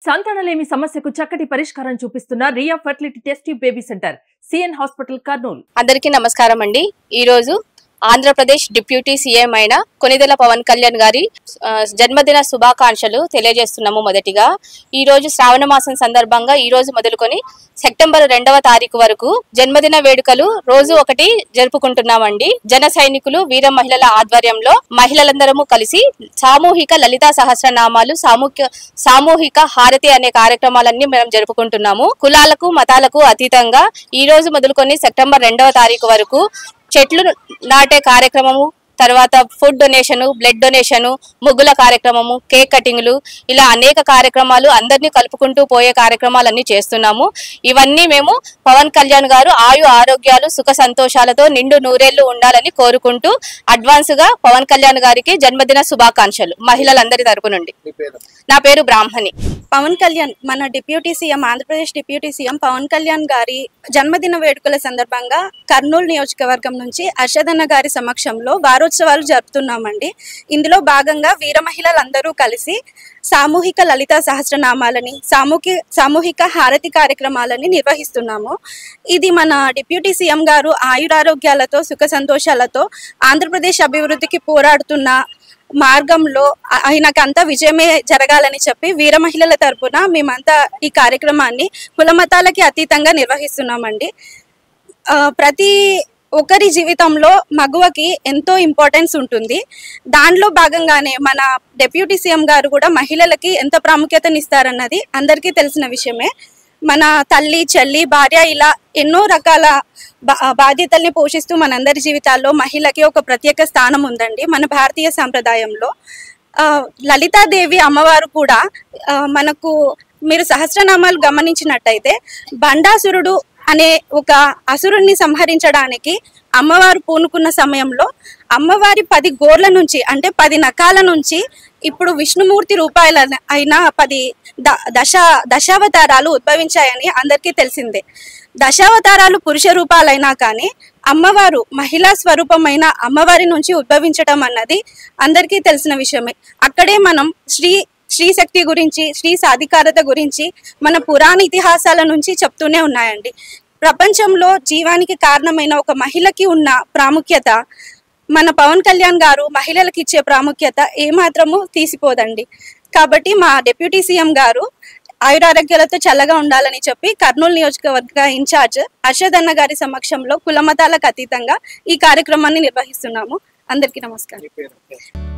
సంతానలేమి సమస్యకు చక్కటి పరిష్కారం చూపిస్తున్న Riya fertility test baby centre CN hospital Kurnool. అందరికీ నమస్కారం అండి. ఈ రోజు ఆంధ్రప్రదేశ్ డిప్యూటీ సీఎం అయిన కొనిదెల పవన్ కళ్యాణ్ గారి జన్మదిన శుభాకాంక్షలు తెలియజేస్తున్నాము. మొదటిగా ఈ రోజు శ్రావణ మాసం సందర్భంగా ఈ రోజు మొదలుకొని సెప్టెంబర్ 2వ తారీఖు వరకు జన్మదిన వేడుకలు రోజు ఒకటి జరుపుకుంటున్నామండి. జన సైనికులు వీర మహిళల ఆధ్వర్యంలో మహిళలందరము కలిసి సామూహిక లలితా సహస్రనామాలు సామూహిక హారతి అనే కార్యక్రమాలన్నీ మనం జరుపుకుంటున్నాము. కులాలకు మతాలకు అతీతంగా ఈ రోజు మొదలుకొని సెప్టెంబర్ 2వ తారీఖు వరకు చెట్లు నాటే కార్యక్రమము, తర్వాత ఫుడ్ డొనేషన్, బ్లడ్ డొనేషన్, ముగ్గుల కార్యక్రమము, కేక్ కటింగ్లు, ఇలా అనేక కార్యక్రమాలు అందరినీ కలుపుకుంటూ పోయే కార్యక్రమాలన్నీ చేస్తున్నాము. ఇవన్నీ మేము పవన్ కళ్యాణ్ గారు ఆయు ఆరోగ్యాలు సుఖ సంతోషాలతో నిండు నూరేళ్లు ఉండాలని కోరుకుంటూ అడ్వాన్స్ గా పవన్ కళ్యాణ్ గారికి జన్మదిన శుభాకాంక్షలు మహిళలందరి తరపు నుండి. నా పేరు బ్రాహ్మణి. పవన్ కళ్యాణ్ మన deputy CM, Andhra Pradesh deputy CM Pawan Kalyan గారి జన్మదిన వేడుకల సందర్భంగా కర్నూలు నియోజకవర్గం నుంచి హర్షదన్న గారి సమక్షంలో వారోత్సవాలు జరుపుతున్నామండి. ఇందులో భాగంగా వీర మహిళలందరూ కలిసి సామూహిక లలితా సహస్రనామాలని, సామూహిక హారతి కార్యక్రమాలని నిర్వహిస్తున్నాము. ఇది మన డిప్యూటీ సీఎం గారు ఆయురారోగ్యాలతో సుఖ సంతోషాలతో ఆంధ్రప్రదేశ్ అభివృద్ధికి పోరాడుతున్న మార్గంలో ఆయనకంతా విజయమే జరగాలని చెప్పి వీర మహిళల తరపున మేమంతా ఈ కార్యక్రమాన్ని కులమతాలకి అతీతంగా నిర్వహిస్తున్నామండి. ప్రతి ఒకరి జీవితంలో మగువకి ఎంతో ఇంపార్టెన్స్ ఉంటుంది. దానిలో భాగంగానే మన డిప్యూటీ సీఎం గారు కూడా మహిళలకి ఎంత ప్రాముఖ్యతనిస్తారన్నది అందరికీ తెలిసిన విషయమే. మన తల్లి, చెల్లి, భార్య ఇలా ఎన్నో రకాల బాధ్యతల్ని పోషిస్తూ మనందరి జీవితాల్లో మహిళకి ఒక ప్రత్యేక స్థానం ఉందండి మన భారతీయ సాంప్రదాయంలో. లలితాదేవి అమ్మవారు కూడా మనకు, మీరు సహస్రనామాలు గమనించినట్టయితే, బండాసురుడు అనే ఒక అసురుణ్ణి సంహరించడానికి అమ్మవారు పూనుకున్న సమయంలో అమ్మవారి 10 గోర్ల నుంచి, అంటే 10 నఖాల నుంచి ఇప్పుడు విష్ణుమూర్తి రూపాయల అయిన 10 దశావతారాలు ఉద్భవించాయని అందరికీ తెలిసిందే. దశావతారాలు పురుష రూపాలైనా కానీ అమ్మవారు మహిళా స్వరూపమైన అమ్మవారి నుంచి ఉద్భవించడం అన్నది అందరికీ తెలిసిన విషయమే. అక్కడే మనం స్త్రీ శక్తి గురించి, స్త్రీ సాధికారత గురించి మన పురాణ ఇతిహాసాల నుంచి చెప్తూనే ఉన్నాయండి. ప్రపంచంలో జీవానికి కారణమైన ఒక మహిళకి ఉన్న ప్రాముఖ్యత మన పవన్ కళ్యాణ్ గారు మహిళలకు ఇచ్చే ప్రాముఖ్యత ఏమాత్రము తీసిపోదండి. కాబట్టి మా డిప్యూటీ సీఎం గారు ఆయురారోగ్యాలతో చల్లగా ఉండాలని చెప్పి కర్నూలు నియోజకవర్గ ఇన్ఛార్జ్ హర్షదన్న గారి సమక్షంలో కులమతాలకు అతీతంగా ఈ కార్యక్రమాన్ని నిర్వహిస్తున్నాము. అందరికీ నమస్కారం.